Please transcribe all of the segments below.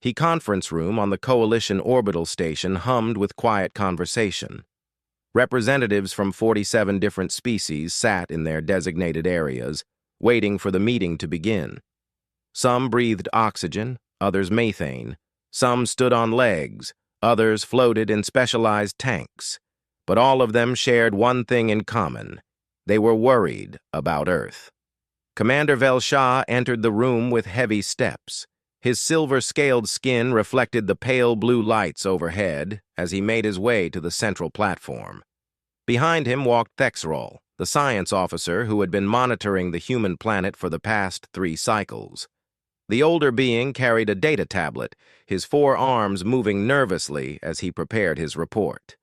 The conference room on the Coalition orbital station hummed with quiet conversation. Representatives from 47 different species sat in their designated areas, waiting for the meeting to begin. Some breathed oxygen, others methane. Some stood on legs, others floated in specialized tanks. But all of them shared one thing in common. They were worried about Earth. Commander Vel'Shah entered the room with heavy steps. His silver-scaled skin reflected the pale blue lights overhead as he made his way to the central platform. Behind him walked Thexrol, the science officer who had been monitoring the human planet for the past 3 cycles. The older being carried a data tablet, his 4 arms moving nervously as he prepared his report.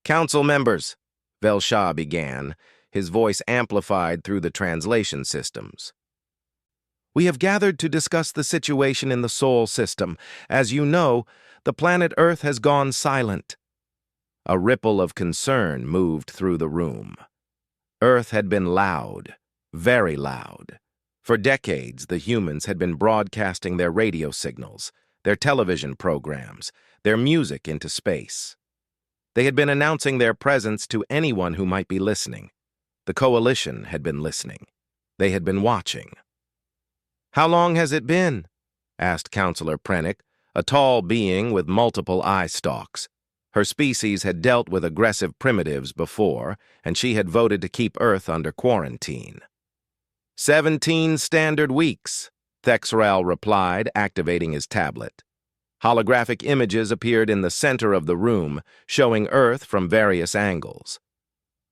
"Council members," Vel'Shah began, his voice amplified through the translation systems. "We have gathered to discuss the situation in the Sol system. As you know, the planet Earth has gone silent." A ripple of concern moved through the room. Earth had been loud, very loud. For decades, the humans had been broadcasting their radio signals, their television programs, their music into space. They had been announcing their presence to anyone who might be listening. The Coalition had been listening. They had been watching. "How long has it been?" asked Counselor Prennick, a tall being with multiple eye stalks. Her species had dealt with aggressive primitives before, and she had voted to keep Earth under quarantine. 17 standard weeks, Thexrol replied, activating his tablet. Holographic images appeared in the center of the room, showing Earth from various angles.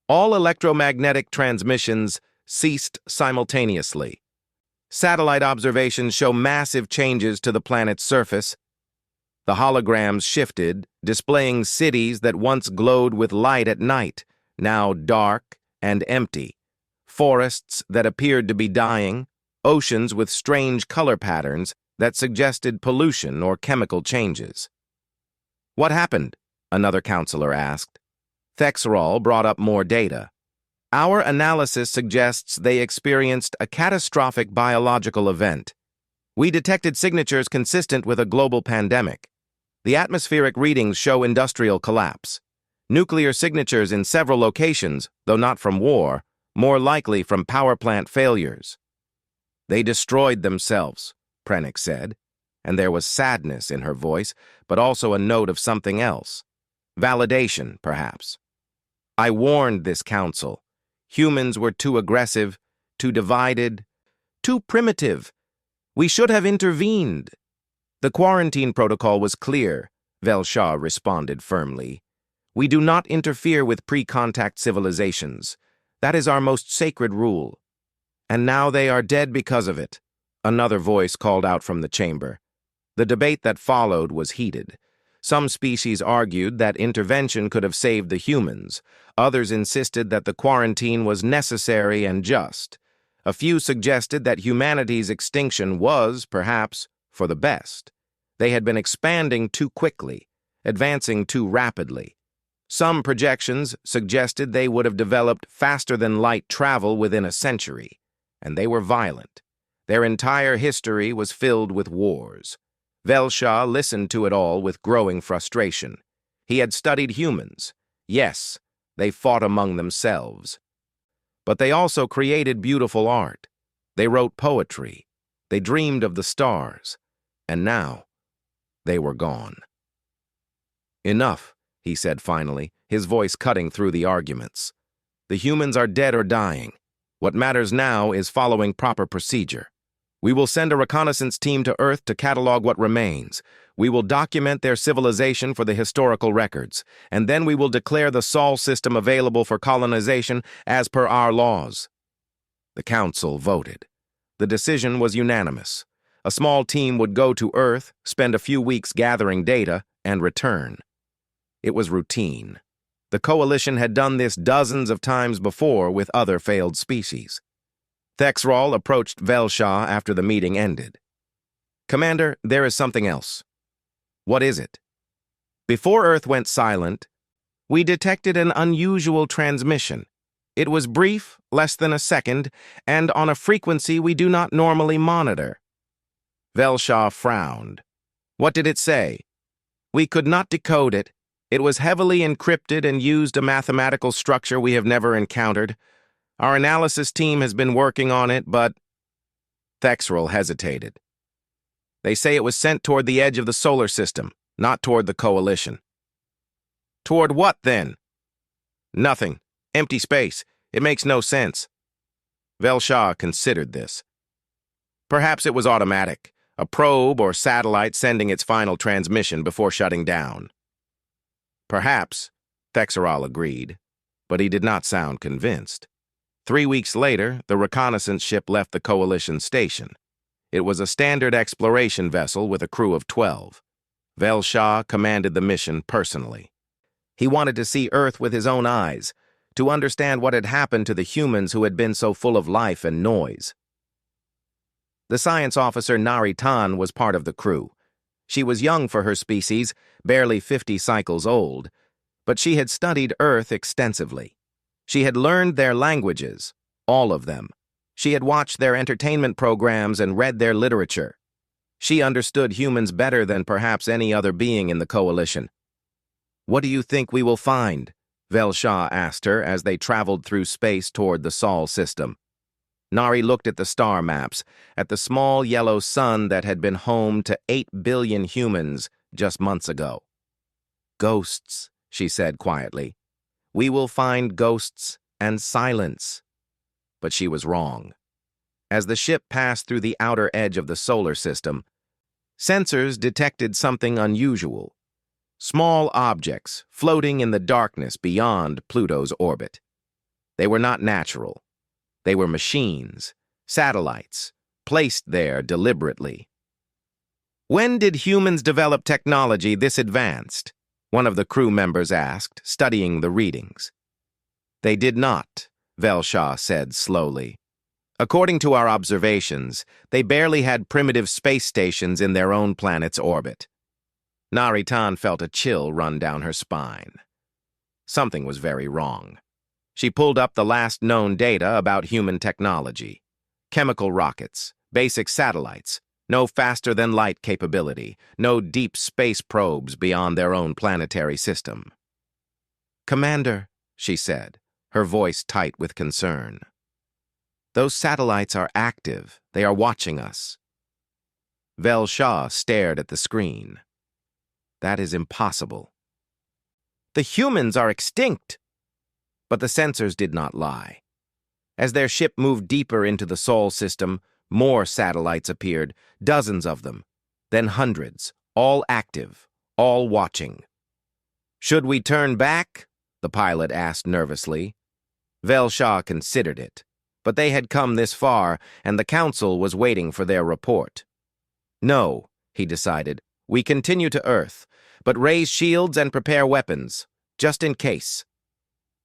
All electromagnetic transmissions ceased simultaneously. Satellite observations show massive changes to the planet's surface. The holograms shifted, displaying cities that once glowed with light at night, now dark and empty, forests that appeared to be dying, oceans with strange color patterns that suggested pollution or chemical changes. "What happened?" another counselor asked. Thexrol brought up more data. "Our analysis suggests they experienced a catastrophic biological event. We detected signatures consistent with a global pandemic. The atmospheric readings show industrial collapse. Nuclear signatures in several locations, though not from war, more likely from power plant failures." "They destroyed themselves," Prennick said, and there was sadness in her voice, but also a note of something else. Validation, perhaps. "I warned this council. Humans were too aggressive, too divided, too primitive. We should have intervened." "The quarantine protocol was clear," Vel'Shah responded firmly. "We do not interfere with pre-contact civilizations. That is our most sacred rule. And now they are dead because of it," another voice called out from the chamber. The debate that followed was heated. Some species argued that intervention could have saved the humans. Others insisted that the quarantine was necessary and just. A few suggested that humanity's extinction was, perhaps, for the best. They had been expanding too quickly, advancing too rapidly. Some projections suggested they would have developed faster-than-light travel within a century, and they were violent. Their entire history was filled with wars. Vel'Shah listened to it all with growing frustration. He had studied humans. Yes, they fought among themselves. But they also created beautiful art. They wrote poetry. They dreamed of the stars. And now, they were gone. "Enough," he said finally, his voice cutting through the arguments. "The humans are dead or dying. What matters now is following proper procedure. We will send a reconnaissance team to Earth to catalog what remains. We will document their civilization for the historical records, and then we will declare the Sol system available for colonization as per our laws." The council voted. The decision was unanimous. A small team would go to Earth, spend a few weeks gathering data, and return. It was routine. The Coalition had done this dozens of times before with other failed species. Thexrol approached Vel'Shah after the meeting ended. "Commander, there is something else." "What is it?" "Before Earth went silent, we detected an unusual transmission. It was brief, less than a second, and on a frequency we do not normally monitor." Vel'Shah frowned. What did it say? We could not decode it. It was heavily encrypted and used a mathematical structure we have never encountered. Our analysis team has been working on it, but... Thexrel hesitated. They say it was sent toward the edge of the solar system, not toward the Coalition. Toward what, then? Nothing. Empty space. It makes no sense. Velshaw considered this. Perhaps it was automatic, a probe or satellite sending its final transmission before shutting down. Perhaps, Thexeral agreed, but he did not sound convinced. 3 weeks later, the reconnaissance ship left the Coalition station. It was a standard exploration vessel with a crew of 12. Velshaw commanded the mission personally. He wanted to see Earth with his own eyes, to understand what had happened to the humans who had been so full of life and noise. The science officer Narration was part of the crew. She was young for her species, barely 50 cycles old, but she had studied Earth extensively. She had learned their languages, all of them. She had watched their entertainment programs and read their literature. She understood humans better than perhaps any other being in the Coalition. What do you think we will find? Velshaw asked her as they traveled through space toward the Sol system. Nari looked at the star maps, at the small yellow sun that had been home to 8 billion humans just months ago. Ghosts, she said quietly. We will find ghosts and silence. But she was wrong. As the ship passed through the outer edge of the solar system, sensors detected something unusual. Small objects floating in the darkness beyond Pluto's orbit. They were not natural. They were machines, satellites, placed there deliberately. When did humans develop technology this advanced? One of the crew members asked, studying the readings. They did not, Velshaw said slowly. According to our observations, they barely had primitive space stations in their own planet's orbit. Narration felt a chill run down her spine. Something was very wrong. She pulled up the last known data about human technology. Chemical rockets, basic satellites, no faster-than-light capability, no deep space probes beyond their own planetary system. Commander, she said, her voice tight with concern. Those satellites are active. They are watching us. Velshaw stared at the screen. That is impossible. The humans are extinct. But the sensors did not lie. As their ship moved deeper into the Sol system, more satellites appeared, dozens of them, then hundreds, all active, all watching. Should we turn back? The pilot asked nervously. Velshaw considered it, but they had come this far, and the Council was waiting for their report. No, he decided, we continue to Earth, but raise shields and prepare weapons, just in case.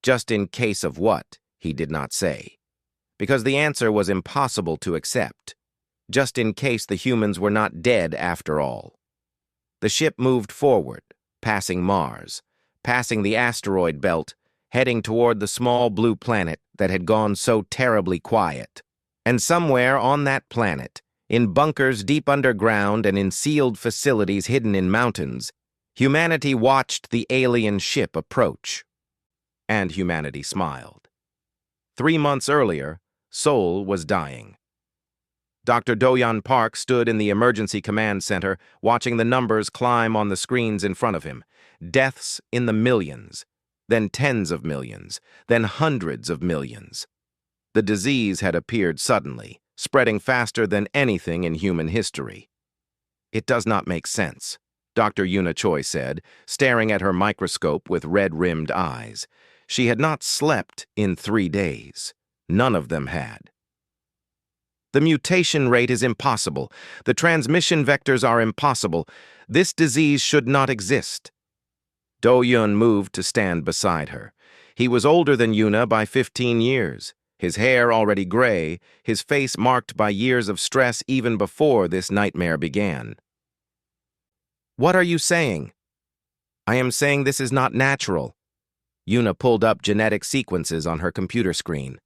Just in case of what, he did not say, because the answer was impossible to accept. Just in case the humans were not dead after all. The ship moved forward, passing Mars, passing the asteroid belt, heading toward the small blue planet that had gone so terribly quiet. And somewhere on that planet, in bunkers deep underground and in sealed facilities hidden in mountains, humanity watched the alien ship approach. And humanity smiled. 3 months earlier, Sol was dying. Dr. Do-Yeon Park stood in the emergency command center, watching the numbers climb on the screens in front of him. Deaths in the millions, then tens of millions, then hundreds of millions. The disease had appeared suddenly, spreading faster than anything in human history. It does not make sense, Dr. Yuna Choi said, staring at her microscope with red-rimmed eyes. She had not slept in 3 days. None of them had. The mutation rate is impossible. The transmission vectors are impossible. This disease should not exist. Do-Yeon moved to stand beside her. He was older than Yuna by 15 years. His hair already gray, his face marked by years of stress even before this nightmare began. What are you saying? I am saying this is not natural. Yuna pulled up genetic sequences on her computer screen.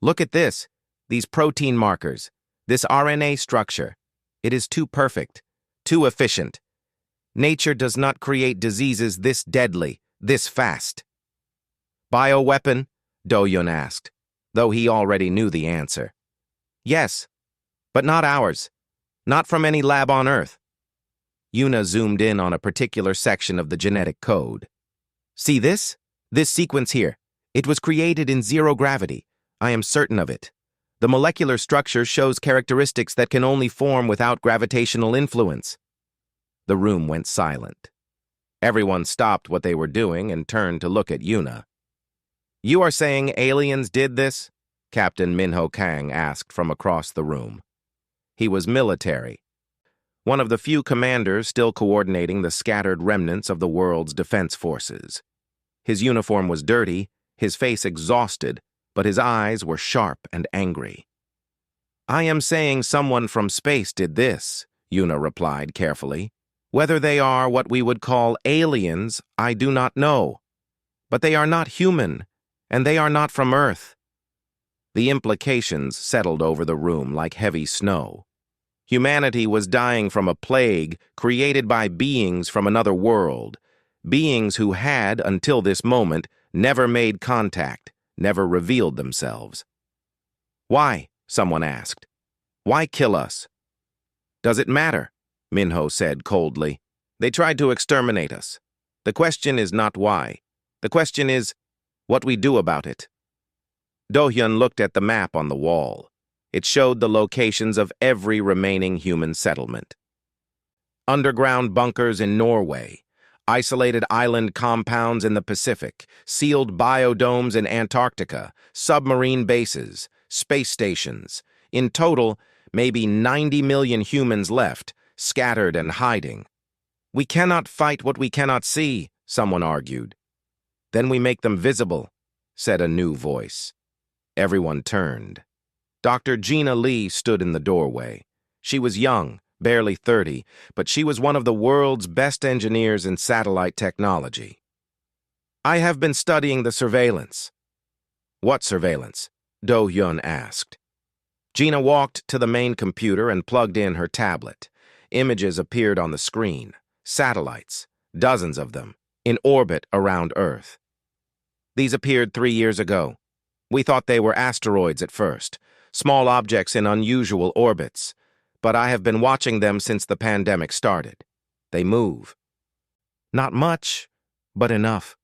Look at this, these protein markers, this RNA structure. It is too perfect, too efficient. Nature does not create diseases this deadly, this fast. Bioweapon? Do-yun asked, though he already knew the answer. Yes, but not ours. Not from any lab on Earth. Yuna zoomed in on a particular section of the genetic code. See this? This sequence here. It was created in zero gravity. I am certain of it. The molecular structure shows characteristics that can only form without gravitational influence. The room went silent. Everyone stopped what they were doing and turned to look at Yuna. You are saying aliens did this? Captain Minho Kang asked from across the room. He was military, one of the few commanders still coordinating the scattered remnants of the world's defense forces. His uniform was dirty, his face exhausted, but his eyes were sharp and angry. I am saying someone from space did this, Yuna replied carefully. Whether they are what we would call aliens, I do not know. But they are not human, and they are not from Earth. The implications settled over the room like heavy snow. Humanity was dying from a plague created by beings from another world, beings who had, until this moment, never made contact, never revealed themselves. Why? Someone asked. Why kill us? Does it matter? Minho said coldly. They tried to exterminate us. The question is not why. The question is what we do about it. Do-hyun looked at the map on the wall. It showed the locations of every remaining human settlement. Underground bunkers in Norway, isolated island compounds in the Pacific, sealed biodomes in Antarctica, submarine bases, space stations. In total, maybe 90 million humans left, scattered and hiding. We cannot fight what we cannot see, someone argued. Then we make them visible, said a new voice. Everyone turned. Dr. Gina Lee stood in the doorway. She was young, barely 30, but she was one of the world's best engineers in satellite technology. I have been studying the surveillance. What surveillance? Do-hyun asked. Gina walked to the main computer and plugged in her tablet. Images appeared on the screen. Satellites, dozens of them, in orbit around Earth. These appeared 3 years ago. We thought they were asteroids at first, small objects in unusual orbits, but I have been watching them since the pandemic started. They move. Not much, but enough.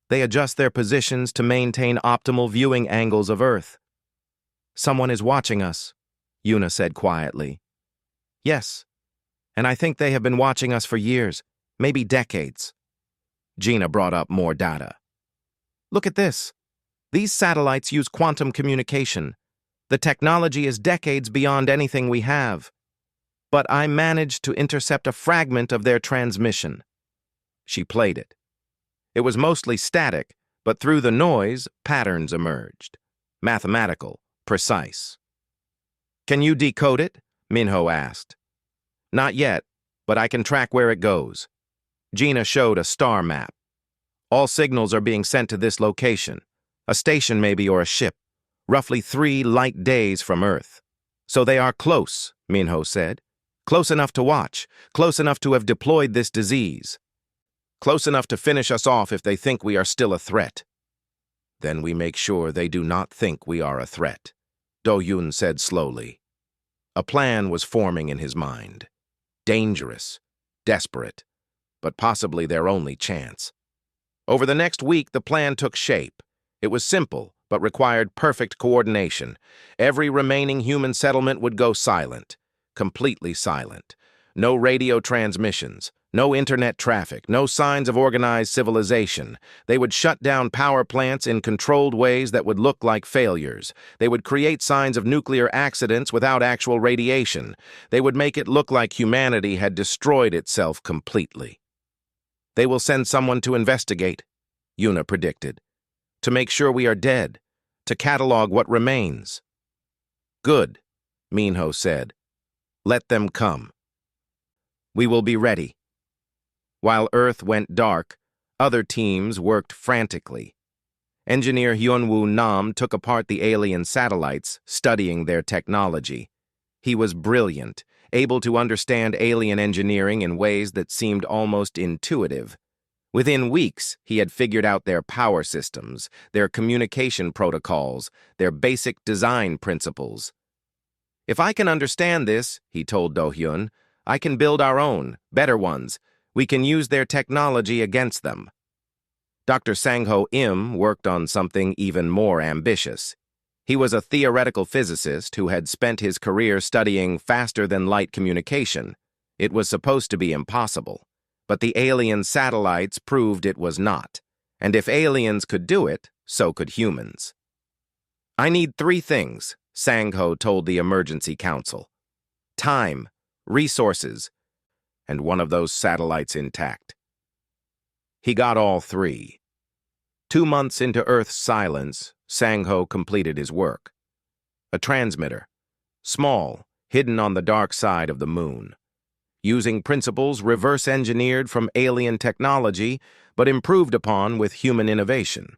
They adjust their positions to maintain optimal viewing angles of Earth. Someone is watching us, Yuna said quietly. Yes, and I think they have been watching us for years, maybe decades. Gina brought up more data. Look at this. These satellites use quantum communication. The technology is decades beyond anything we have. But I managed to intercept a fragment of their transmission. She played it. It was mostly static, but through the noise, patterns emerged. Mathematical, precise. Can you decode it? Minho asked. Not yet, but I can track where it goes. Gina showed a star map. All signals are being sent to this location. A station maybe or a ship. Roughly 3 light days from Earth. So they are close, Minho said. Close enough to watch, close enough to have deployed this disease. Close enough to finish us off if they think we are still a threat. Then we make sure they do not think we are a threat, Do-hyun said slowly. A plan was forming in his mind. Dangerous, desperate, but possibly their only chance. Over the next week, the plan took shape. It was simple, but required perfect coordination. Every remaining human settlement would go silent, completely silent. No radio transmissions, no internet traffic, no signs of organized civilization. They would shut down power plants in controlled ways that would look like failures. They would create signs of nuclear accidents without actual radiation. They would make it look like humanity had destroyed itself completely. They will send someone to investigate, Yuna predicted. To make sure we are dead, to catalog what remains. Good, Minho said. Let them come. We will be ready. While Earth went dark, other teams worked frantically. Engineer Hyunwoo Nam took apart the alien satellites, studying their technology. He was brilliant, able to understand alien engineering in ways that seemed almost intuitive. Within weeks, he had figured out their power systems, their communication protocols, their basic design principles. "If I can understand this," he told Do-hyun, "I can build our own, better ones. We can use their technology against them." Dr. Sang-ho Im worked on something even more ambitious. He was a theoretical physicist who had spent his career studying faster-than-light communication. It was supposed to be impossible, but the alien satellites proved it was not. And if aliens could do it, so could humans. "I need 3 things," Sang-ho told the emergency council. "Time, resources, and one of those satellites intact." He got all 3. 2 months into Earth's silence, Sang-ho completed his work. A transmitter, small, hidden on the dark side of the moon. Using principles reverse-engineered from alien technology, but improved upon with human innovation.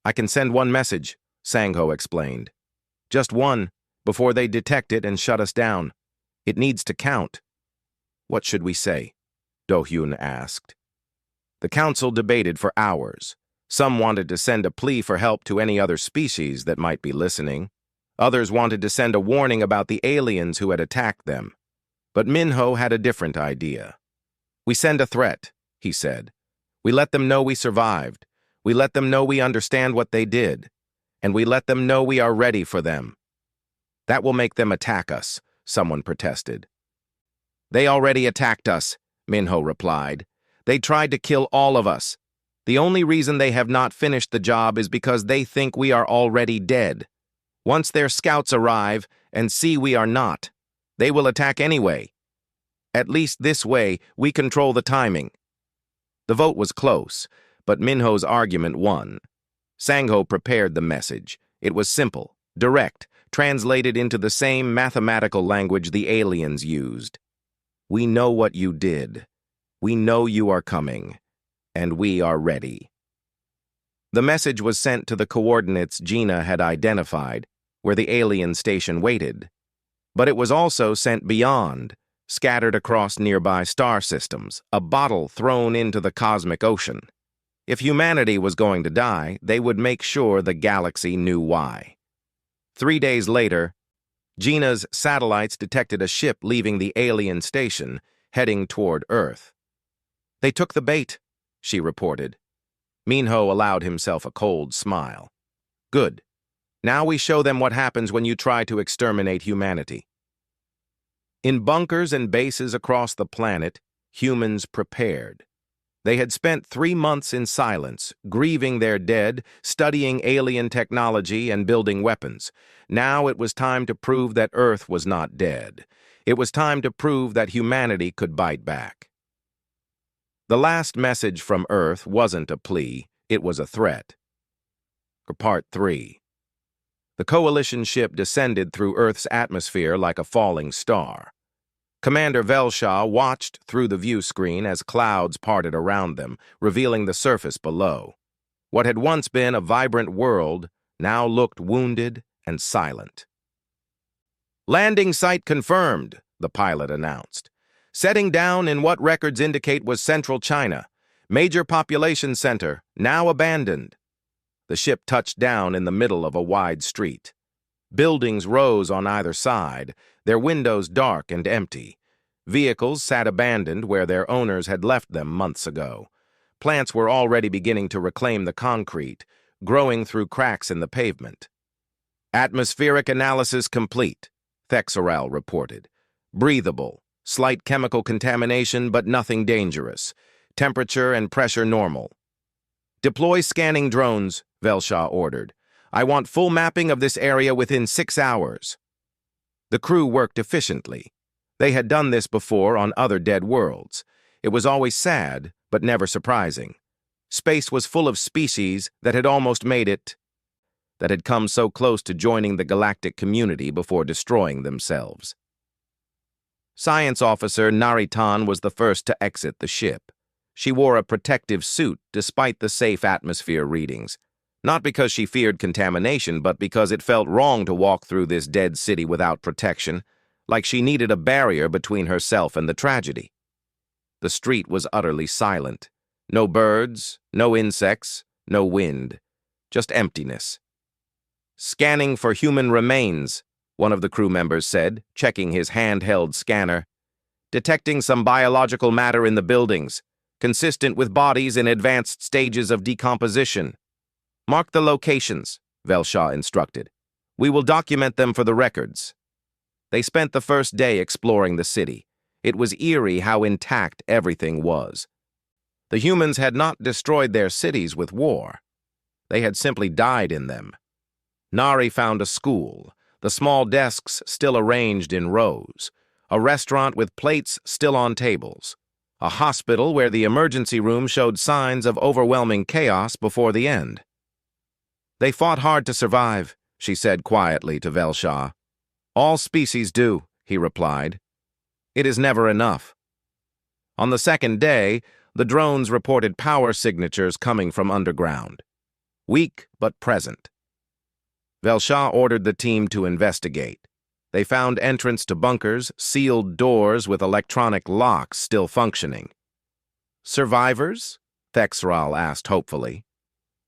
"I can send 1 message," Sang-ho explained. "Just 1, before they detect it and shut us down. It needs to count." "What should we say?" Do-hyun asked. The council debated for hours. Some wanted to send a plea for help to any other species that might be listening. Others wanted to send a warning about the aliens who had attacked them. But Minho had a different idea. "We send a threat," he said. "We let them know we survived. We let them know we understand what they did. And we let them know we are ready for them." "That will make them attack us," someone protested. "They already attacked us," Minho replied. "They tried to kill all of us. The only reason they have not finished the job is because they think we are already dead. Once their scouts arrive and see we are not, they will attack anyway. At least this way, we control the timing." The vote was close, but Minho's argument won. Sang-ho prepared the message. It was simple, direct, translated into the same mathematical language the aliens used. "We know what you did. We know you are coming. And we are ready." The message was sent to the coordinates Gina had identified, where the alien station waited. But it was also sent beyond, scattered across nearby star systems, a bottle thrown into the cosmic ocean. If humanity was going to die, they would make sure the galaxy knew why. 3 days later, Gina's satellites detected a ship leaving the alien station, heading toward Earth. "They took the bait," she reported. Minho allowed himself a cold smile. "Good. Now we show them what happens when you try to exterminate humanity." In bunkers and bases across the planet, humans prepared. They had spent 3 months in silence, grieving their dead, studying alien technology, and building weapons. Now it was time to prove that Earth was not dead. It was time to prove that humanity could bite back. The last message from Earth wasn't a plea, it was a threat. Part 3. The Coalition ship descended through Earth's atmosphere like a falling star. Commander Velshaw watched through the view screen as clouds parted around them, revealing the surface below. What had once been a vibrant world now looked wounded and silent. "Landing site confirmed," the pilot announced. "Setting down in what records indicate was central China. Major population center, now abandoned." The ship touched down in the middle of a wide street. Buildings rose on either side, their windows dark and empty. Vehicles sat abandoned where their owners had left them months ago. Plants were already beginning to reclaim the concrete, growing through cracks in the pavement. "Atmospheric analysis complete," Thexoral reported. "Breathable. Slight chemical contamination, but nothing dangerous. Temperature and pressure normal." "Deploy scanning drones," Velshaw ordered. "I want full mapping of this area within 6 hours." The crew worked efficiently. They had done this before on other dead worlds. It was always sad, but never surprising. Space was full of species that had almost made it, that had come so close to joining the galactic community before destroying themselves. Science Officer Narration was the first to exit the ship. She wore a protective suit despite the safe atmosphere readings. Not because she feared contamination, but because it felt wrong to walk through this dead city without protection, like she needed a barrier between herself and the tragedy. The street was utterly silent. No birds, no insects, no wind, just emptiness. "Scanning for human remains," one of the crew members said, checking his handheld scanner. "Detecting some biological matter in the buildings, consistent with bodies in advanced stages of decomposition." "Mark the locations," Velshaw instructed. "We will document them for the records." They spent the first day exploring the city. It was eerie how intact everything was. The humans had not destroyed their cities with war. They had simply died in them. Nari found a school, the small desks still arranged in rows, a restaurant with plates still on tables, a hospital where the emergency room showed signs of overwhelming chaos before the end. "They fought hard to survive," she said quietly to Velshaw. "All species do," he replied. "It is never enough." On the second day, the drones reported power signatures coming from underground. Weak but present. Velshaw ordered the team to investigate. They found entrance to bunkers, sealed doors with electronic locks still functioning. "Survivors?" Thexral asked hopefully.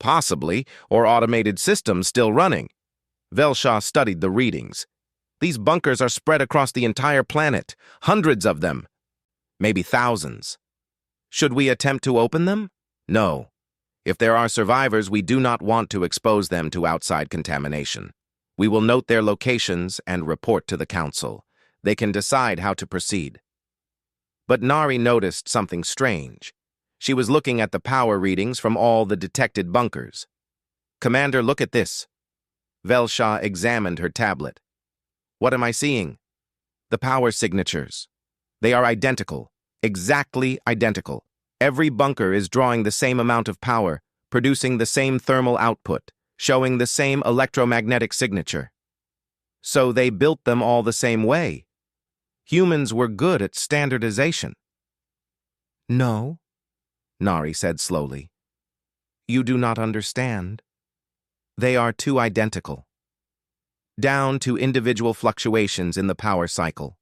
"Possibly, or automated systems still running." Velshaw studied the readings. "These bunkers are spread across the entire planet, hundreds of them, maybe thousands. Should we attempt to open them? No. If there are survivors, we do not want to expose them to outside contamination. We will note their locations and report to the council. They can decide how to proceed." But Nari noticed something strange. She was looking at the power readings from all the detected bunkers. "Commander, look at this." Velshaw examined her tablet. "What am I seeing?" "The power signatures. They are identical, exactly identical. Every bunker is drawing the same amount of power, producing the same thermal output, showing the same electromagnetic signature. So they built them all the same way. Humans were good at standardization." "No," Nari said slowly. "You do not understand. They are too identical. Down to individual fluctuations in the power cycle.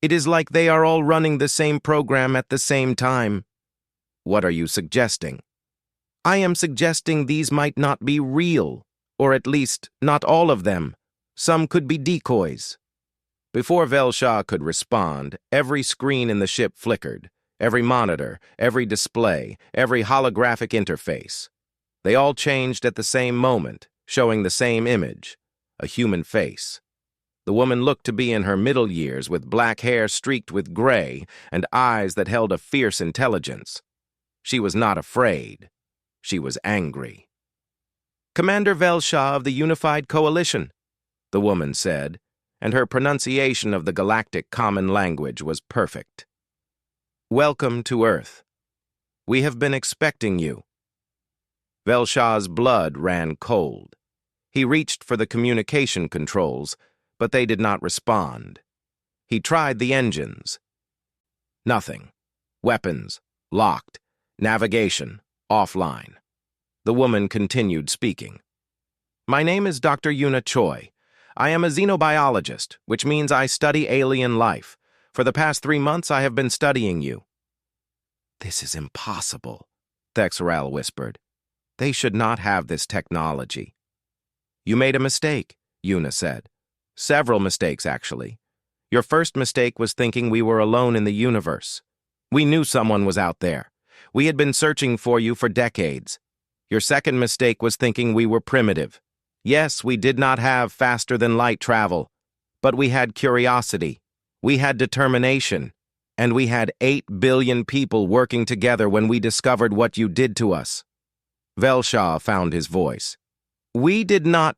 It is like they are all running the same program at the same time." "What are you suggesting?" "I am suggesting these might not be real, or at least not all of them. Some could be decoys." Before Velshaw could respond, every screen in the ship flickered, every monitor, every display, every holographic interface. They all changed at the same moment, showing the same image, a human face. The woman looked to be in her middle years with black hair streaked with gray and eyes that held a fierce intelligence. She was not afraid. She was angry. "Commander Velshaw of the Unified Coalition," the woman said, and her pronunciation of the galactic common language was perfect. "Welcome to Earth. We have been expecting you." Velshaw's blood ran cold. He reached for the communication controls, but they did not respond. He tried the engines. Nothing. Weapons, locked. Navigation, offline. The woman continued speaking. "My name is Dr. Yuna Choi. I am a xenobiologist, which means I study alien life. For the past 3 months, I have been studying you." "This is impossible," Thexral whispered. "They should not have this technology." "You made a mistake," Yuna said. "Several mistakes, actually. Your first mistake was thinking we were alone in the universe. We knew someone was out there. We had been searching for you for decades. Your second mistake was thinking we were primitive. Yes, we did not have faster-than-light travel, but we had curiosity, we had determination, and we had 8 billion people working together when we discovered what you did to us." Velshaw found his voice. "We did not—"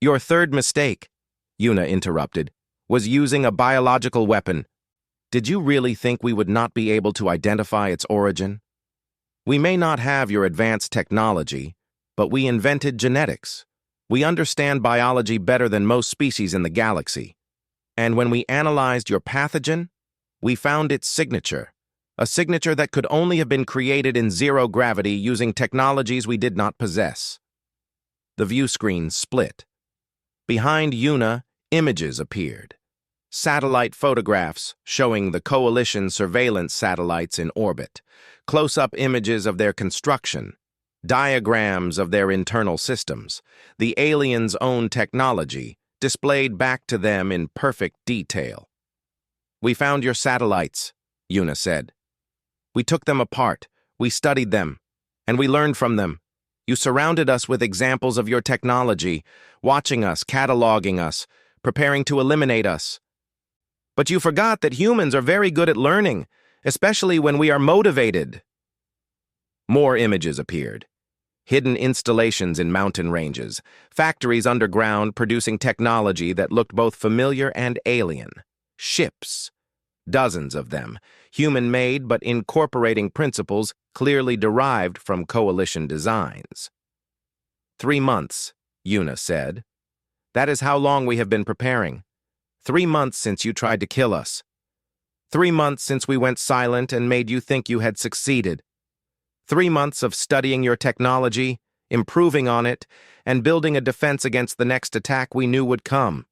"Your third mistake," Yuna interrupted, "was using a biological weapon. Did you really think we would not be able to identify its origin? We may not have your advanced technology, but we invented genetics. We understand biology better than most species in the galaxy. And when we analyzed your pathogen, we found its signature, a signature that could only have been created in zero gravity using technologies we did not possess." The view screen split. Behind Yuna, images appeared. satellite photographs showing the Coalition surveillance satellites in orbit, close-up images of their construction, diagrams of their internal systems, the aliens' own technology displayed back to them in perfect detail. "We found your satellites," Yuna said. "We took them apart, we studied them, and we learned from them. You surrounded us with examples of your technology, watching us, cataloging us, preparing to eliminate us. But you forgot that humans are very good at learning, especially when we are motivated." More images appeared. Hidden installations in mountain ranges, factories underground producing technology that looked both familiar and alien. Ships. Dozens of them, human-made but incorporating principles clearly derived from Coalition designs. 3 months, Yuna said. "That is how long we have been preparing. 3 months since you tried to kill us. 3 months since we went silent and made you think you had succeeded. 3 months of studying your technology, improving on it, and building a defense against the next attack we knew would come."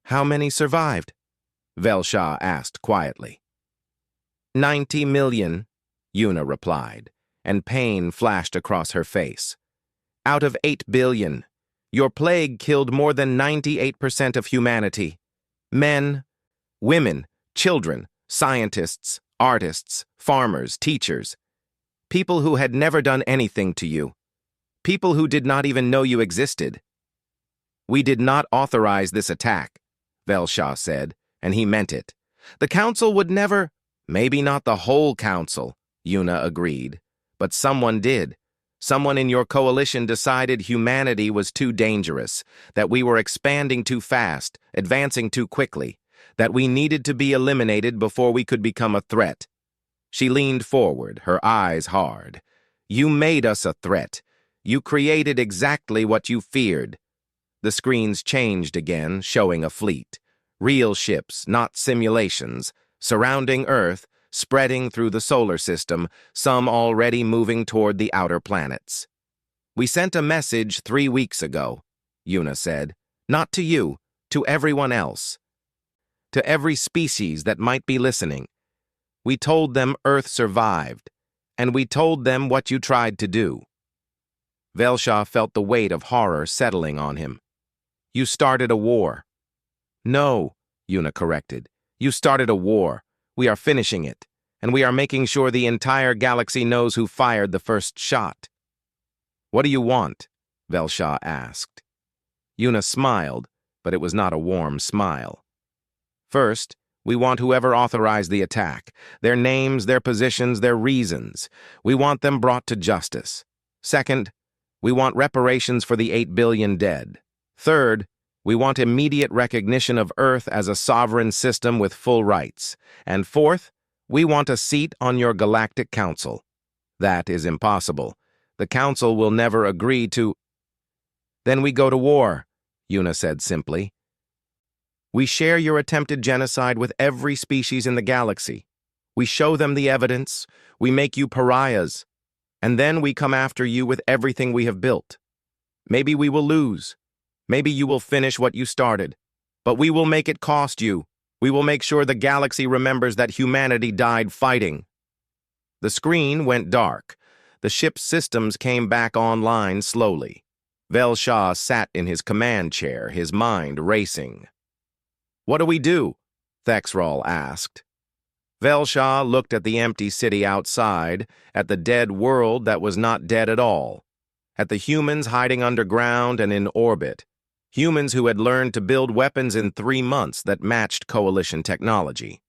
"How many survived?" Velsha asked quietly. 90 million, Yuna replied, and pain flashed across her face. "Out of 8 billion, your plague killed more than 98% of humanity. Men, women, children, scientists, artists, farmers, teachers. People who had never done anything to you. People who did not even know you existed." "We did not authorize this attack," Velsha said, and he meant it. "The Council would never—" "Maybe not the whole Council," Yuna agreed, "but someone did. Someone in your coalition decided humanity was too dangerous, that we were expanding too fast, advancing too quickly, that we needed to be eliminated before we could become a threat." She leaned forward, her eyes hard. "You made us a threat. You created exactly what you feared." The screens changed again, showing a fleet. Real ships, not simulations, surrounding Earth, spreading through the solar system, some already moving toward the outer planets. "We sent a message 3 weeks ago," Yuna said. "Not to you, to everyone else. To every species that might be listening. We told them Earth survived, and we told them what you tried to do." Velsha felt the weight of horror settling on him. "You started a war." "No," Yuna corrected. "You started a war. We are finishing it, and we are making sure the entire galaxy knows who fired the first shot." "What do you want?" Velsha asked. Yuna smiled, but it was not a warm smile. "First, we want whoever authorized the attack, their names, their positions, their reasons. We want them brought to justice. Second, we want reparations for the 8 billion dead. Third, we want immediate recognition of Earth as a sovereign system with full rights. And fourth, we want a seat on your Galactic Council. That is impossible. The Council will never agree to—" "Then we go to war," Yuna said simply. "We share your attempted genocide with every species in the galaxy. We show them the evidence, we make you pariahs, and then we come after you with everything we have built. Maybe we will lose. Maybe you will finish what you started. But we will make it cost you. We will make sure the galaxy remembers that humanity died fighting." The screen went dark. The ship's systems came back online slowly. Velsha sat in his command chair, his mind racing. "What do we do?" Thexral asked. Velsha looked at the empty city outside, at the dead world that was not dead at all, at the humans hiding underground and in orbit, humans who had learned to build weapons in 3 months that matched Coalition technology.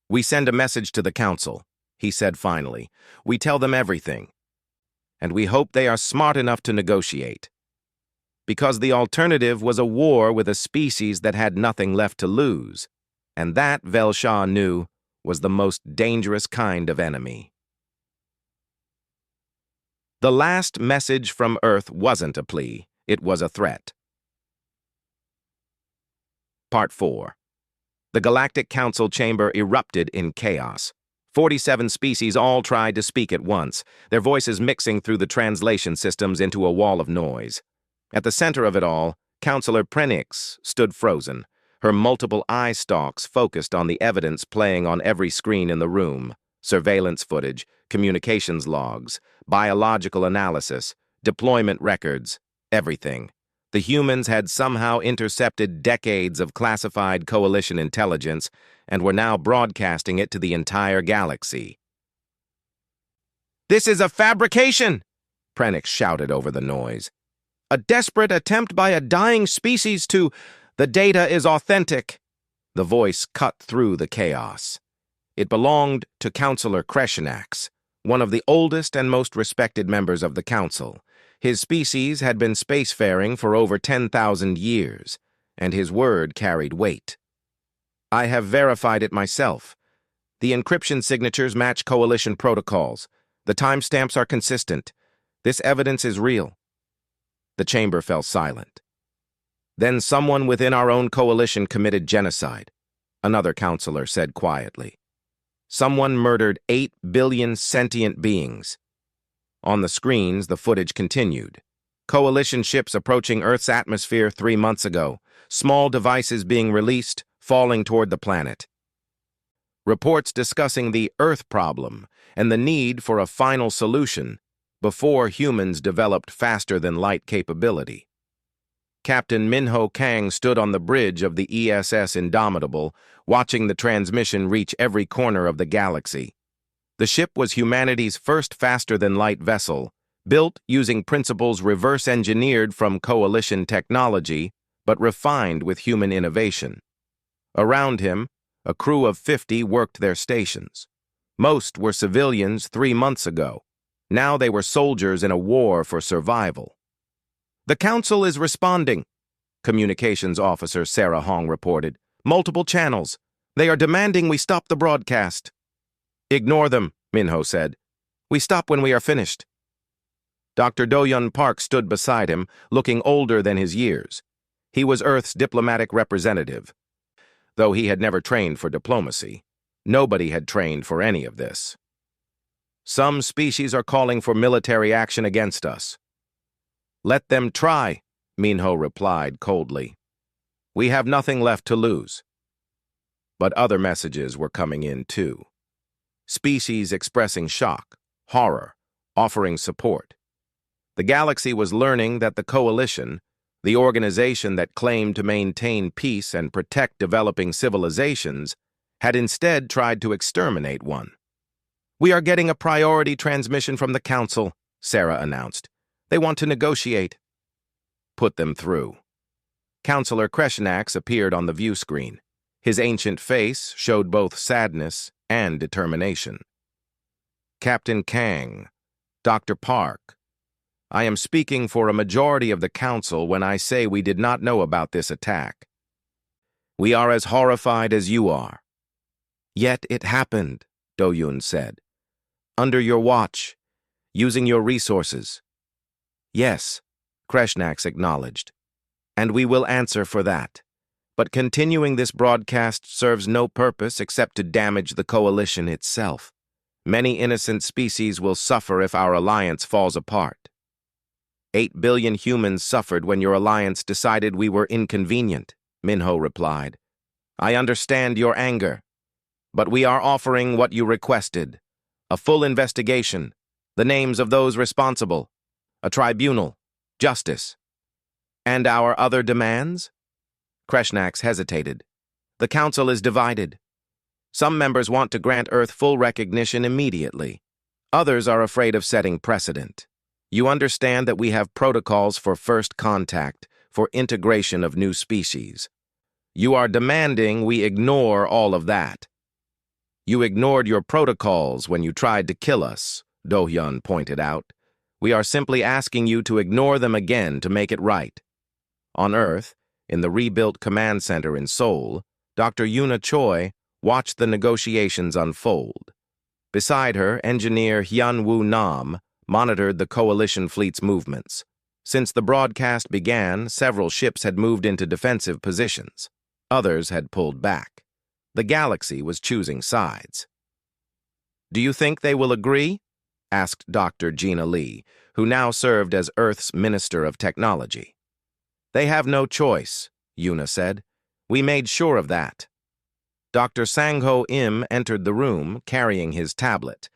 "We send a message to the Council," he said finally. "We tell them everything. And we hope they are smart enough to negotiate. Because the alternative was a war with a species that had nothing left to lose, and that, Velsha knew, was the most dangerous kind of enemy." The last message from Earth wasn't a plea, it was a threat. Part 4. The Galactic Council chamber erupted in chaos. 47 species all tried to speak at once, their voices mixing through the translation systems into a wall of noise. At the center of it all, Councillor Prenix stood frozen, her multiple eye stalks focused on the evidence playing on every screen in the room: surveillance footage, communications logs, biological analysis, deployment records, everything. The humans had somehow intercepted decades of classified coalition intelligence and were now broadcasting it to the entire galaxy. "This is a fabrication!" Prenix shouted over the noise. "A desperate attempt by a dying species to... The data is authentic." The voice cut through the chaos. It belonged to Councillor Kreshnax, one of the oldest and most respected members of the Council. His species had been spacefaring for over 10,000 years, and his word carried weight. "I have verified it myself. The encryption signatures match Coalition protocols. The timestamps are consistent. This evidence is real." The chamber fell silent. "Then someone within our own coalition committed genocide," another councillor said quietly. "Someone murdered 8 billion sentient beings." On the screens, the footage continued. Coalition ships approaching Earth's atmosphere 3 months ago, small devices being released, falling toward the planet. Reports discussing the Earth problem and the need for a final solution before humans developed faster-than-light capability. Captain Minho Kang stood on the bridge of the ESS Indomitable, watching the transmission reach every corner of the galaxy. The ship was humanity's first faster-than-light vessel, built using principles reverse-engineered from Coalition technology, but refined with human innovation. Around him, a crew of 50 worked their stations. Most were civilians 3 months ago. Now they were soldiers in a war for survival. "The Council is responding," Communications Officer Sarah Hong reported. "Multiple channels. They are demanding we stop the broadcast." "Ignore them," Minho said. "We stop when we are finished." Dr. Do-Yun Park stood beside him, looking older than his years. He was Earth's diplomatic representative. Though he had never trained for diplomacy, nobody had trained for any of this. "Some species are calling for military action against us." "Let them try," Minho replied coldly. "We have nothing left to lose." But other messages were coming in too. Species expressing shock, horror, offering support. The galaxy was learning that the Coalition, the organization that claimed to maintain peace and protect developing civilizations, had instead tried to exterminate one. "We are getting a priority transmission from the Council," Sarah announced. "They want to negotiate." "Put them through." Councillor Kreshnax appeared on the view screen. His ancient face showed both sadness and determination. "Captain Kang, Dr. Park, I am speaking for a majority of the Council when I say we did not know about this attack. We are as horrified as you are." "Yet it happened," Do-Yun said. "Under your watch, using your resources." "Yes," Kreshnax acknowledged. "And we will answer for that. But continuing this broadcast serves no purpose except to damage the Coalition itself. Many innocent species will suffer if our alliance falls apart." 8 billion humans suffered when your alliance decided we were inconvenient," Minho replied. "I understand your anger. But we are offering what you requested. A full investigation, the names of those responsible, a tribunal, justice." "And our other demands?" Kreshnax hesitated. "The Council is divided. Some members want to grant Earth full recognition immediately. Others are afraid of setting precedent. You understand that we have protocols for first contact, for integration of new species. You are demanding we ignore all of that." "You ignored your protocols when you tried to kill us," Do-Hyun pointed out. "We are simply asking you to ignore them again to make it right." On Earth, in the rebuilt command center in Seoul, Dr. Yuna Choi watched the negotiations unfold. Beside her, engineer Hyun-Woo Nam monitored the Coalition fleet's movements. Since the broadcast began, several ships had moved into defensive positions. Others had pulled back. The galaxy was choosing sides. "Do you think they will agree?" asked Dr. Gina Lee, who now served as Earth's Minister of Technology. "They have no choice," Yuna said. We made sure of that. Dr. Sangho Im entered the room, carrying his tablet.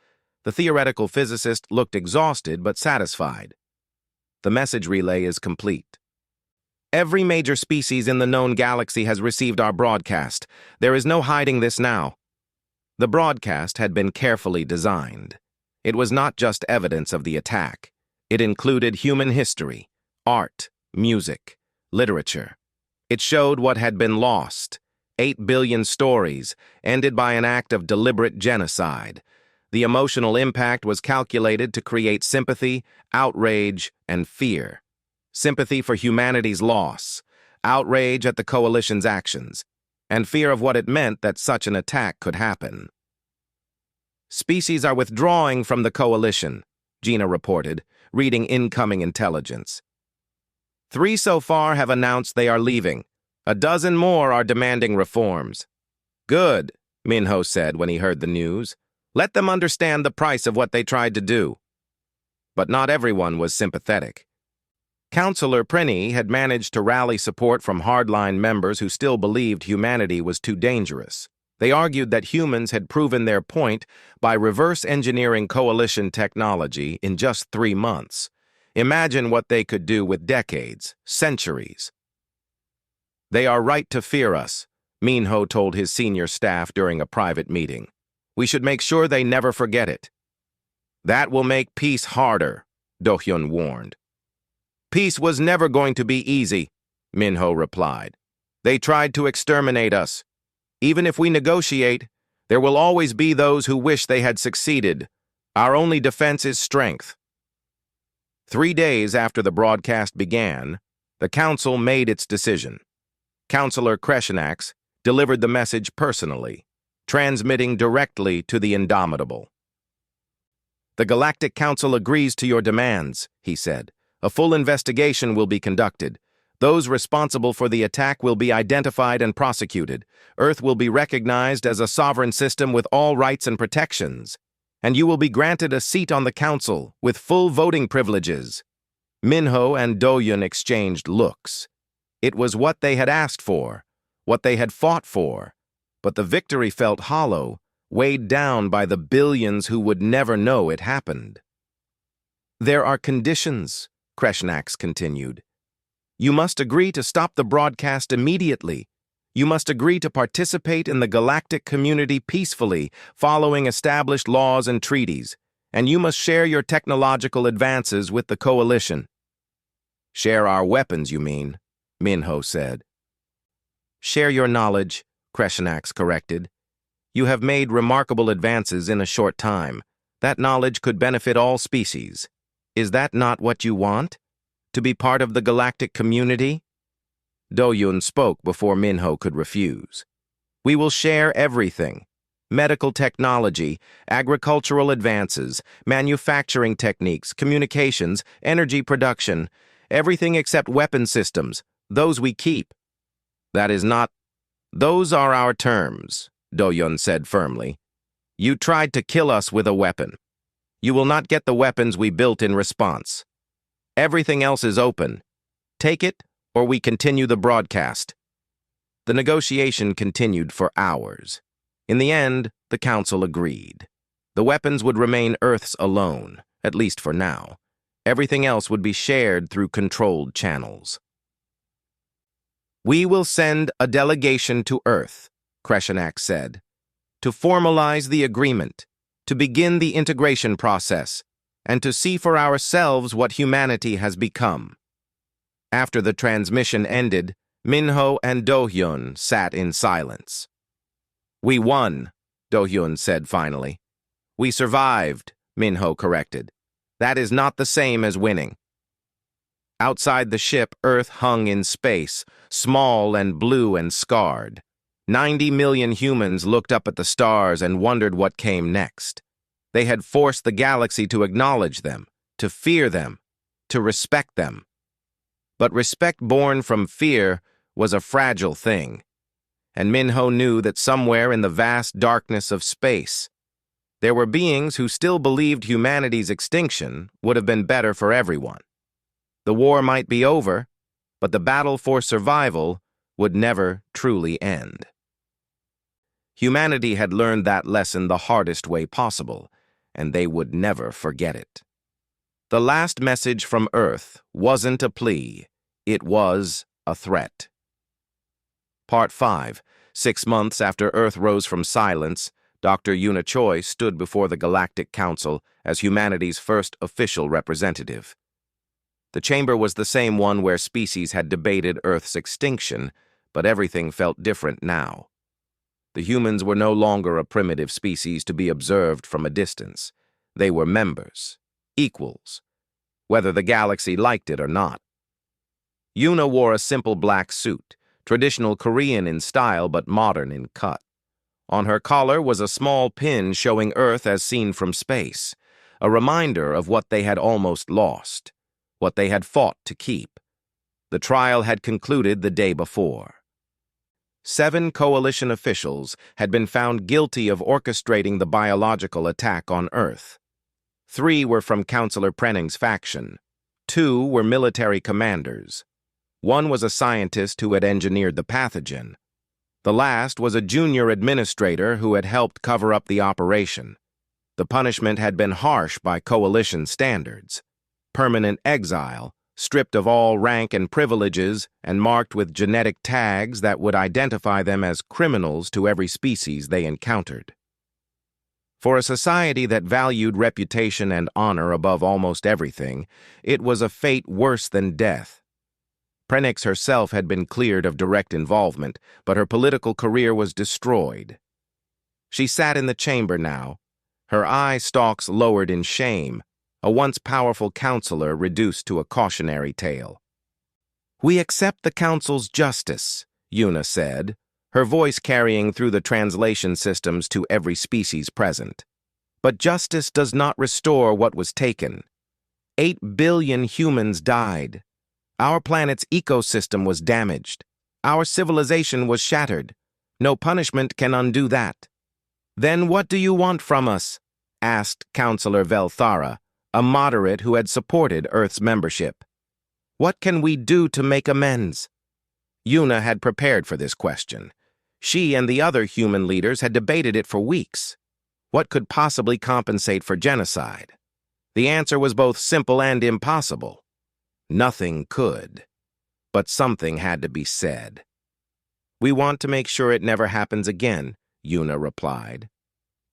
The theoretical physicist looked exhausted but satisfied. The message relay is complete. Every major species in the known galaxy has received our broadcast. There is no hiding this now. The broadcast had been carefully designed. It was not just evidence of the attack. It included human history, art, music, literature. It showed what had been lost. 8 billion stories, ended by an act of deliberate genocide. The emotional impact was calculated to create sympathy, outrage, and fear. Sympathy for humanity's loss, outrage at the Coalition's actions, and fear of what it meant that such an attack could happen. Species are withdrawing from the Coalition, Gina reported, reading incoming intelligence. 3 so far have announced they are leaving. A dozen more are demanding reforms. Good, Minho said when he heard the news. Let them understand the price of what they tried to do. But not everyone was sympathetic. Counselor Plea had managed to rally support from hardline members who still believed humanity was too dangerous. They argued that humans had proven their point by reverse engineering Coalition technology in just 3 months. Imagine what they could do with decades, centuries. They are right to fear us, Minho told his senior staff during a private meeting. We should make sure they never forget it. That will make peace harder, Do-hyun warned. Peace was never going to be easy, Minho replied. They tried to exterminate us. Even if we negotiate, there will always be those who wish they had succeeded. Our only defense is strength. 3 days after the broadcast began, the council made its decision. Counselor Kreshenax delivered the message personally, transmitting directly to the Indomitable. The Galactic Council agrees to your demands, he said. A full investigation will be conducted. Those responsible for the attack will be identified and prosecuted. Earth will be recognized as a sovereign system with all rights and protections. And you will be granted a seat on the council with full voting privileges. Minho and Do-hyun exchanged looks. It was what they had asked for, what they had fought for. But the victory felt hollow, weighed down by the billions who would never know it happened. There are conditions, Kreshenax continued. You must agree to stop the broadcast immediately. You must agree to participate in the galactic community peacefully, following established laws and treaties. And you must share your technological advances with the Coalition. Share our weapons, you mean, Minho said. Share your knowledge, Kreshenax corrected. You have made remarkable advances in a short time. That knowledge could benefit all species. Is that not what you want? To be part of the galactic community? Do-hyun spoke before Minho could refuse. We will share everything. Medical technology, agricultural advances, manufacturing techniques, communications, energy production, everything except weapon systems, those we keep. That is not... Those are our terms, Do-hyun said firmly. You tried to kill us with a weapon. You will not get the weapons we built in response. Everything else is open. Take it, or we continue the broadcast. The negotiation continued for hours. In the end, the council agreed. The weapons would remain Earth's alone, at least for now. Everything else would be shared through controlled channels. We will send a delegation to Earth, Kreshenax said, to formalize the agreement, to begin the integration process, and to see for ourselves what humanity has become. After the transmission ended, Minho and Do-hyun sat in silence. We won, Do-hyun said finally. We survived, Minho corrected. That is not the same as winning. Outside the ship, Earth hung in space, small and blue and scarred. 90 million humans looked up at the stars and wondered what came next. They had forced the galaxy to acknowledge them, to fear them, to respect them. But respect born from fear was a fragile thing, and Minho knew that somewhere in the vast darkness of space, there were beings who still believed humanity's extinction would have been better for everyone. The war might be over, but the battle for survival would never truly end. Humanity had learned that lesson the hardest way possible, and they would never forget it. The last message from Earth wasn't a plea, it was a threat. Part 5. 6 months after Earth rose from silence, Dr. Una Choi stood before the Galactic Council as humanity's first official representative. The chamber was the same one where species had debated Earth's extinction, but everything felt different now. The humans were no longer a primitive species to be observed from a distance. They were members, equals, whether the galaxy liked it or not. Una wore a simple black suit, traditional Korean in style but modern in cut. On her collar was a small pin showing Earth as seen from space, a reminder of what they had almost lost, what they had fought to keep. The trial had concluded the day before. 7 coalition officials had been found guilty of orchestrating the biological attack on Earth. 3 were from Councillor Prenning's faction. 2 were military commanders. 1 was a scientist who had engineered the pathogen. The last was a junior administrator who had helped cover up the operation. The punishment had been harsh by coalition standards. Permanent exile, stripped of all rank and privileges and marked with genetic tags that would identify them as criminals to every species they encountered. For a society that valued reputation and honor above almost everything, it was a fate worse than death. Prenix herself had been cleared of direct involvement, but her political career was destroyed. She sat in the chamber now, her eye stalks lowered in shame, a once powerful counselor reduced to a cautionary tale. "We accept the Council's justice," Una said, her voice carrying through the translation systems to every species present. "But justice does not restore what was taken. 8 billion humans died. Our planet's ecosystem was damaged. Our civilization was shattered. No punishment can undo that." "Then what do you want from us?" asked Councillor Velthara, a moderate who had supported Earth's membership. "What can we do to make amends?" Una had prepared for this question. She and the other human leaders had debated it for weeks. What could possibly compensate for genocide? The answer was both simple and impossible. Nothing could. But something had to be said. "We want to make sure it never happens again," Una replied.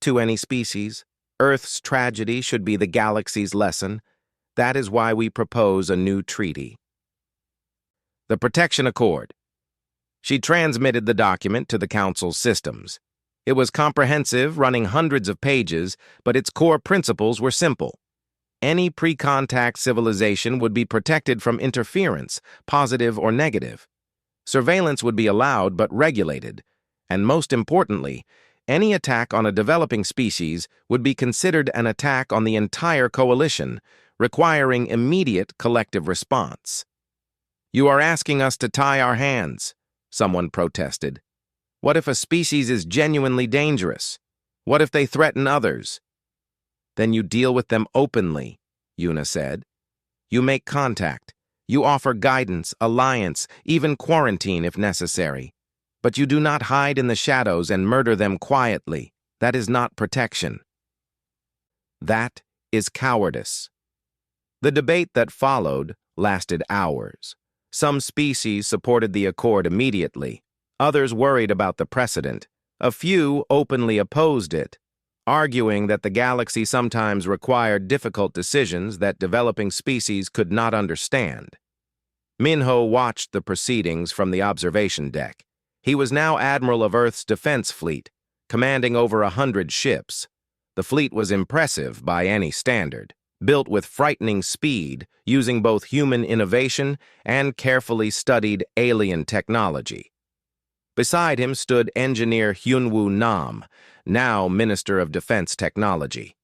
"To any species, Earth's tragedy should be the galaxy's lesson. That is why we propose a new treaty." The Protection Accord. She transmitted the document to the Council's systems. It was comprehensive, running hundreds of pages, but its core principles were simple. Any pre-contact civilization would be protected from interference, positive or negative. Surveillance would be allowed but regulated. And most importantly, any attack on a developing species would be considered an attack on the entire coalition, requiring immediate collective response. "You are asking us to tie our hands," someone protested. "What if a species is genuinely dangerous? What if they threaten others?" "Then you deal with them openly," Una said. "You make contact. You offer guidance, alliance, even quarantine if necessary. But you do not hide in the shadows and murder them quietly. That is not protection. That is cowardice." The debate that followed lasted hours. Some species supported the accord immediately. Others worried about the precedent. A few openly opposed it, arguing that the galaxy sometimes required difficult decisions that developing species could not understand. Minho watched the proceedings from the observation deck. He was now Admiral of Earth's defense fleet, commanding over 100 ships. The fleet was impressive by any standard, built with frightening speed, using both human innovation and carefully studied alien technology. Beside him stood engineer Hyunwoo Nam, now Minister of Defense Technology.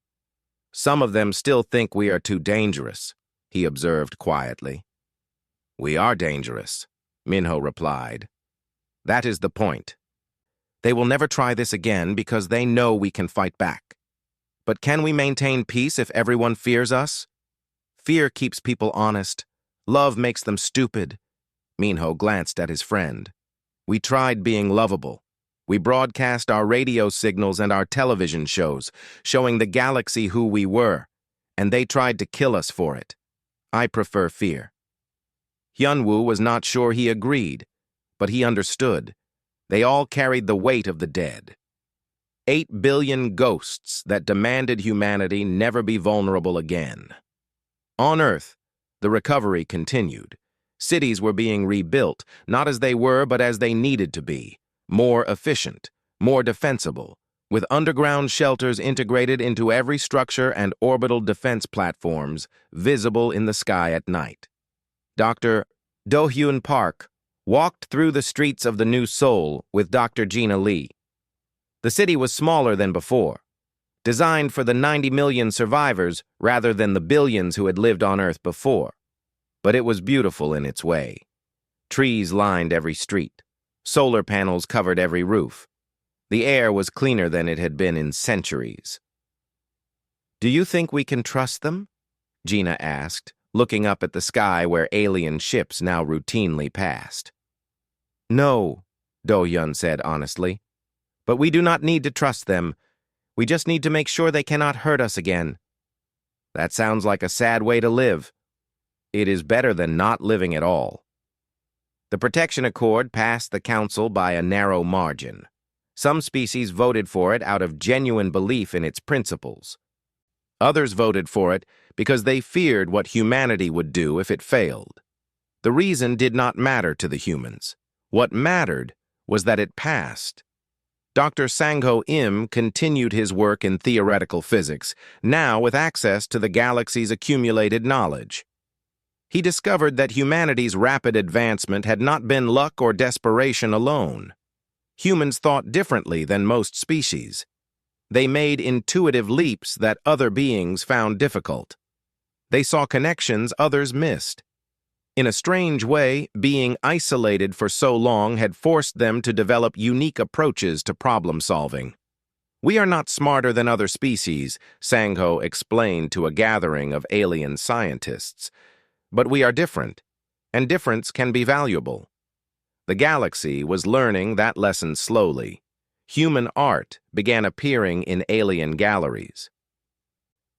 "Some of them still think we are too dangerous," he observed quietly. "We are dangerous," Minho replied. "That is the point. They will never try this again because they know we can fight back. But can we maintain peace if everyone fears us? Fear keeps people honest. Love makes them stupid." Minho glanced at his friend. We tried being lovable. We broadcast our radio signals and our television shows, showing the galaxy who we were, and they tried to kill us for it. I prefer fear. Hyunwoo was not sure he agreed, but he understood. They all carried the weight of the dead. 8 billion ghosts that demanded humanity never be vulnerable again. On Earth, the recovery continued. Cities were being rebuilt, not as they were, but as they needed to be. More efficient, more defensible, with underground shelters integrated into every structure and orbital defense platforms visible in the sky at night. Dr. Do-hyun Park walked through the streets of the New Seoul with Dr. Gina Lee. The city was smaller than before, designed for the 90 million survivors rather than the billions who had lived on Earth before. But it was beautiful in its way. Trees lined every street. Solar panels covered every roof. The air was cleaner than it had been in centuries. "Do you think we can trust them?" Gina asked, looking up at the sky where alien ships now routinely passed. "No," Do-hyun said honestly. "But we do not need to trust them. We just need to make sure they cannot hurt us again." "That sounds like a sad way to live." "It is better than not living at all." The Protection Accord passed the Council by a narrow margin. Some species voted for it out of genuine belief in its principles. Others voted for it because they feared what humanity would do if it failed. The reason did not matter to the humans. What mattered was that it passed. Dr. Sang-ho Im continued his work in theoretical physics, now with access to the galaxy's accumulated knowledge. He discovered that humanity's rapid advancement had not been luck or desperation alone. Humans thought differently than most species. They made intuitive leaps that other beings found difficult. They saw connections others missed. In a strange way, being isolated for so long had forced them to develop unique approaches to problem-solving. "We are not smarter than other species," Sang-ho explained to a gathering of alien scientists. "But we are different, and difference can be valuable." The galaxy was learning that lesson slowly. Human art began appearing in alien galleries.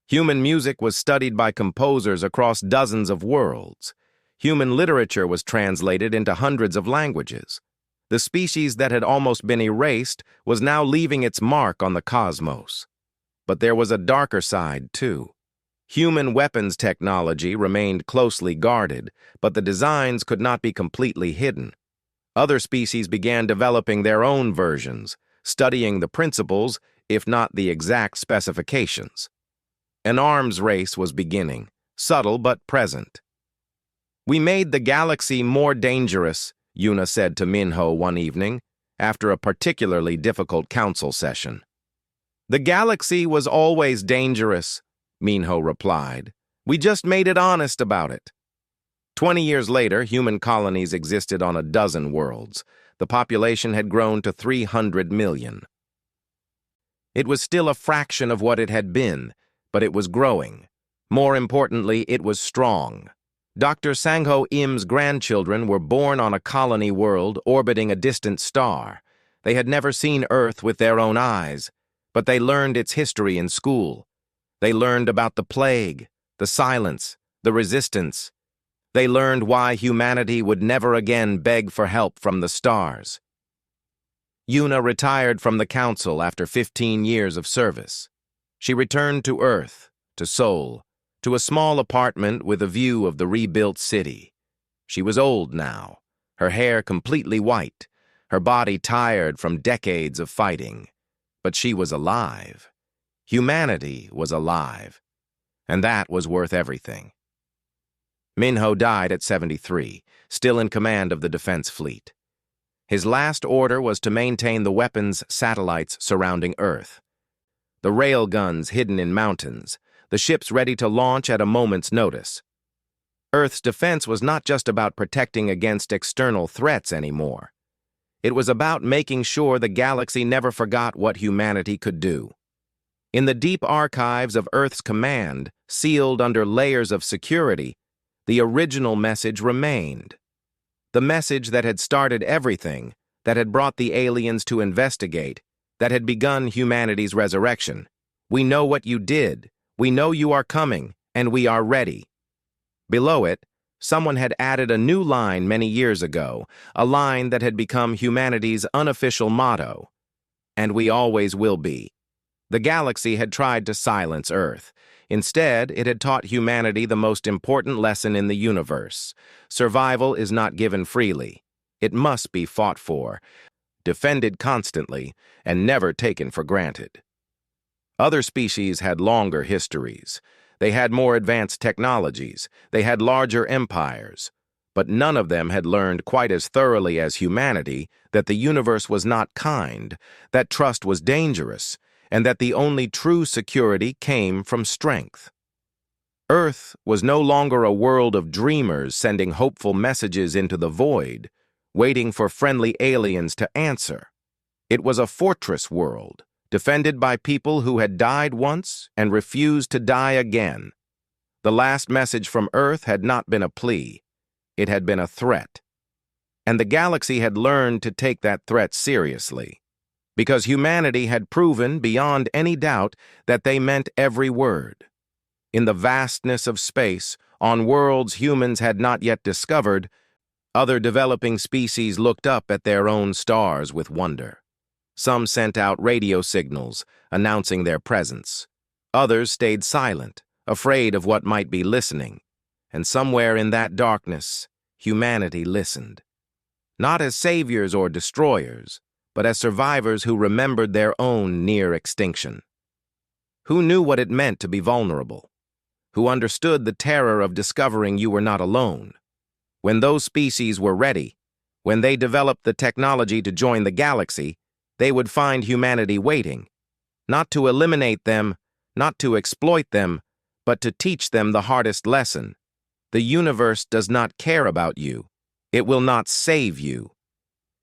Human music was studied by composers across dozens of worlds. Human literature was translated into hundreds of languages. The species that had almost been erased was now leaving its mark on the cosmos. But there was a darker side, too. Human weapons technology remained closely guarded, but the designs could not be completely hidden. Other species began developing their own versions, studying the principles, if not the exact specifications. An arms race was beginning, subtle but present. "We made the galaxy more dangerous," Yuna said to Minho one evening, after a particularly difficult council session. "The galaxy was always dangerous," Minho replied. "We just made it honest about it." 20 years later, human colonies existed on a dozen worlds. The population had grown to 300 million. It was still a fraction of what it had been, but it was growing. More importantly, it was strong. Dr. Sang-ho Im's grandchildren were born on a colony world orbiting a distant star. They had never seen Earth with their own eyes, but they learned its history in school. They learned about the plague, the silence, the resistance. They learned why humanity would never again beg for help from the stars. Yuna retired from the council after 15 years of service. She returned to Earth, to Seoul, to a small apartment with a view of the rebuilt city. She was old now, her hair completely white, her body tired from decades of fighting. But she was alive. Humanity was alive. And that was worth everything. Minho died at 73, still in command of the defense fleet. His last order was to maintain the weapons satellites surrounding Earth. The rail guns hidden in mountains, the ships ready to launch at a moment's notice. Earth's defense was not just about protecting against external threats anymore. It was about making sure the galaxy never forgot what humanity could do. In the deep archives of Earth's command, sealed under layers of security, the original message remained. The message that had started everything, that had brought the aliens to investigate, that had begun humanity's resurrection. We know what you did. We know you are coming, and we are ready. Below it, someone had added a new line many years ago, a line that had become humanity's unofficial motto. And we always will be. The galaxy had tried to silence Earth. Instead, it had taught humanity the most important lesson in the universe. Survival is not given freely. It must be fought for, defended constantly, and never taken for granted. Other species had longer histories. They had more advanced technologies. They had larger empires. But none of them had learned quite as thoroughly as humanity that the universe was not kind, that trust was dangerous, and that the only true security came from strength. Earth was no longer a world of dreamers sending hopeful messages into the void, waiting for friendly aliens to answer. It was a fortress world, defended by people who had died once and refused to die again. The last message from Earth had not been a plea. It had been a threat. And the galaxy had learned to take that threat seriously, because humanity had proven beyond any doubt that they meant every word. In the vastness of space, on worlds humans had not yet discovered, other developing species looked up at their own stars with wonder. Some sent out radio signals, announcing their presence. Others stayed silent, afraid of what might be listening. And somewhere in that darkness, humanity listened. Not as saviors or destroyers, but as survivors who remembered their own near extinction. Who knew what it meant to be vulnerable? Who understood the terror of discovering you were not alone? When those species were ready, when they developed the technology to join the galaxy, they would find humanity waiting, not to eliminate them, not to exploit them, but to teach them the hardest lesson. The universe does not care about you. It will not save you.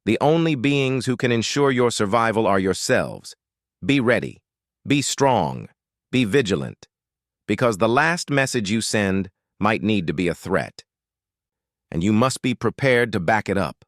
The only beings who can ensure your survival are yourselves. Be ready. Be strong. Be vigilant. Because the last message you send might need to be a threat. And you must be prepared to back it up.